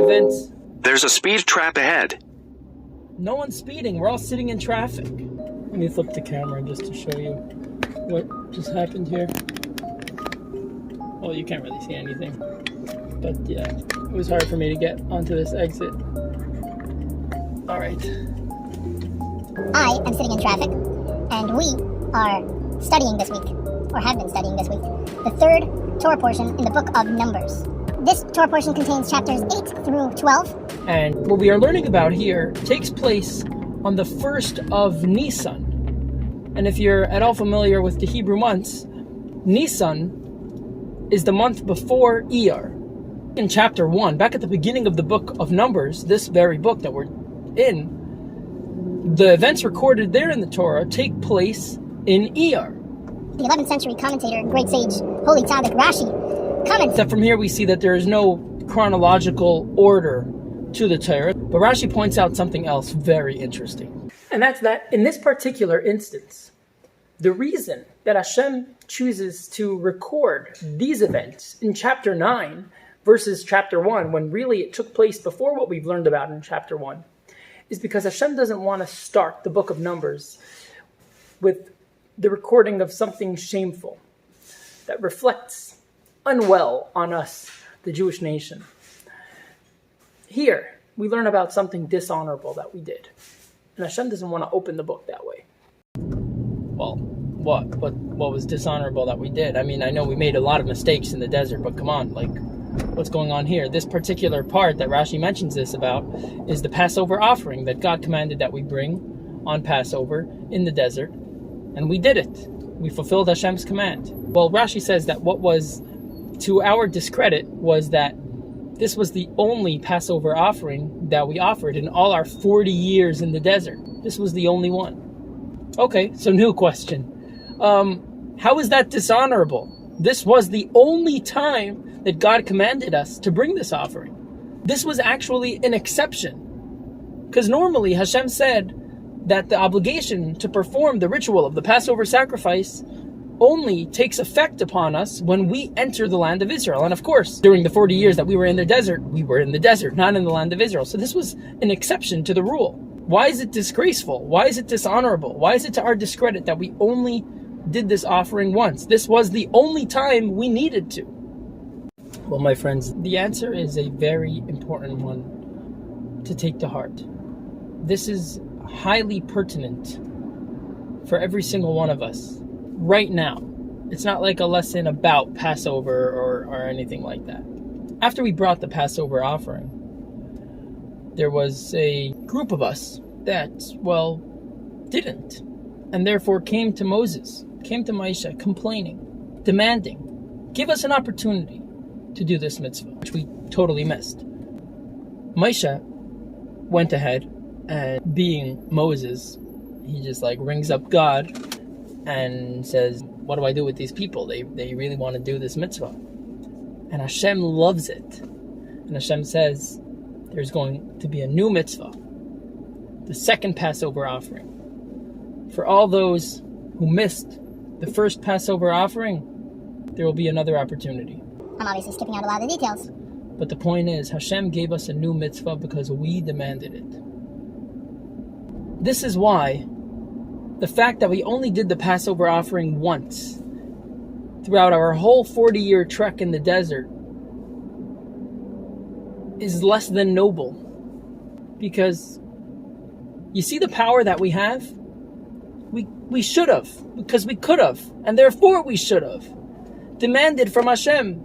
events. There's a speed trap ahead. No one's speeding. We're all sitting in traffic. Let me flip the camera just to show you what just happened here. Well, you can't really see anything. But yeah, it was hard for me to get onto this exit. All right. I am sitting in traffic, and we are studying this week, or have been studying this week, the third Torah portion in the book of Numbers. This Torah portion contains chapters 8 through 12. And what we are learning about here takes place on the 1st of Nisan. And if you're at all familiar with the Hebrew months, Nisan is the month before Iyar. In chapter 1, back at the beginning of the book of Numbers, this very book that we're in, the events recorded there in the Torah take place in Iyar. The 11th century commentator and great sage, Holy Tzaddik Rashi, comments that from here we see that there is no chronological order to the Torah, but Rashi points out something else very interesting. And that's that in this particular instance, the reason that Hashem chooses to record these events in chapter 9 versus chapter 1, when really it took place before what we've learned about in chapter 1, is because Hashem doesn't want to start the book of Numbers with the recording of something shameful that reflects unwell on us, the Jewish nation. Here, we learn about something dishonorable that we did. And Hashem doesn't want to open the book that way. Well, what was dishonorable that we did? I mean, I know we made a lot of mistakes in the desert, but come on, like, what's going on here? This particular part that Rashi mentions this about is the Passover offering that God commanded that we bring on Passover in the desert. And we did it. We fulfilled Hashem's command. Well, Rashi says that what was to our discredit was that this was the only Passover offering that we offered in all our 40 years in the desert. This was the only one. Okay, so new question. How is that dishonorable? This was the only time that God commanded us to bring this offering. This was actually an exception. Because normally Hashem said that the obligation to perform the ritual of the Passover sacrifice only takes effect upon us when we enter the land of Israel. And of course, during the 40 years that we were in the desert, not in the land of Israel. So this was an exception to the rule. Why is it disgraceful? Why is it dishonorable? Why is it to our discredit that we only did this offering once? This was the only time we needed to. Well, my friends, the answer is a very important one to take to heart. This is highly pertinent for every single one of us right now. It's not like a lesson about Passover or anything like that. After we brought the Passover offering, there was a group of us that, well, didn't, and therefore came to Moses, came to Moshe, complaining, demanding, give us an opportunity to do this mitzvah, which we totally missed. Moshe went ahead, and being Moses, he just rings up God and says, what do I do with these people? They really want to do this mitzvah. And Hashem loves it. And Hashem says, there's going to be a new mitzvah, the second Passover offering. For all those who missed the first Passover offering, there will be another opportunity. I'm obviously skipping out a lot of the details. But the point is, Hashem gave us a new mitzvah because we demanded it. This is why the fact that we only did the Passover offering once throughout our whole 40-year trek in the desert is less than noble. Because you see the power that we have? We should have, because we could have, and therefore we should have demanded from Hashem,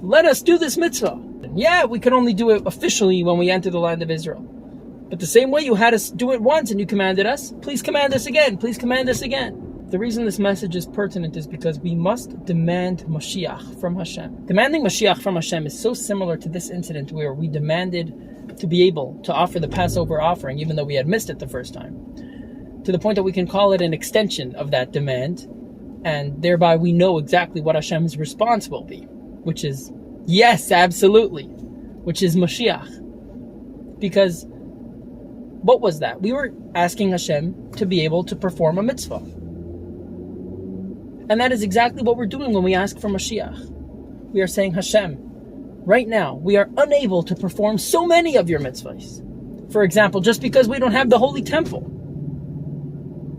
let us do this mitzvah. Yeah, we could only do it officially when we enter the land of Israel. But the same way you had us do it once and you commanded us, please command us again, please command us again. The reason this message is pertinent is because we must demand Mashiach from Hashem. Demanding Mashiach from Hashem is so similar to this incident where we demanded to be able to offer the Passover offering even though we had missed it the first time, to the point that we can call it an extension of that demand, and thereby we know exactly what Hashem's response will be, which is, yes, absolutely, which is Mashiach. Because what was that? We were asking Hashem to be able to perform a mitzvah. And that is exactly what we're doing when we ask for Mashiach. We are saying, Hashem, right now, we are unable to perform so many of your mitzvahs. For example, just because we don't have the holy temple.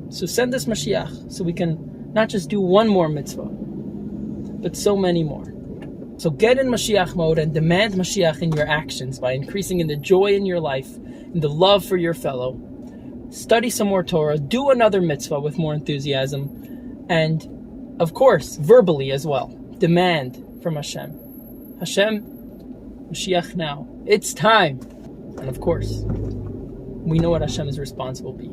So send us Mashiach so we can not just do one more mitzvah, but so many more. So get in Mashiach mode and demand Mashiach in your actions by increasing in the joy in your life, in the love for your fellow. Study some more Torah, do another mitzvah with more enthusiasm, and of course, verbally as well, demand from Hashem. Hashem, Mashiach now. It's time. And of course, we know what Hashem's response will be.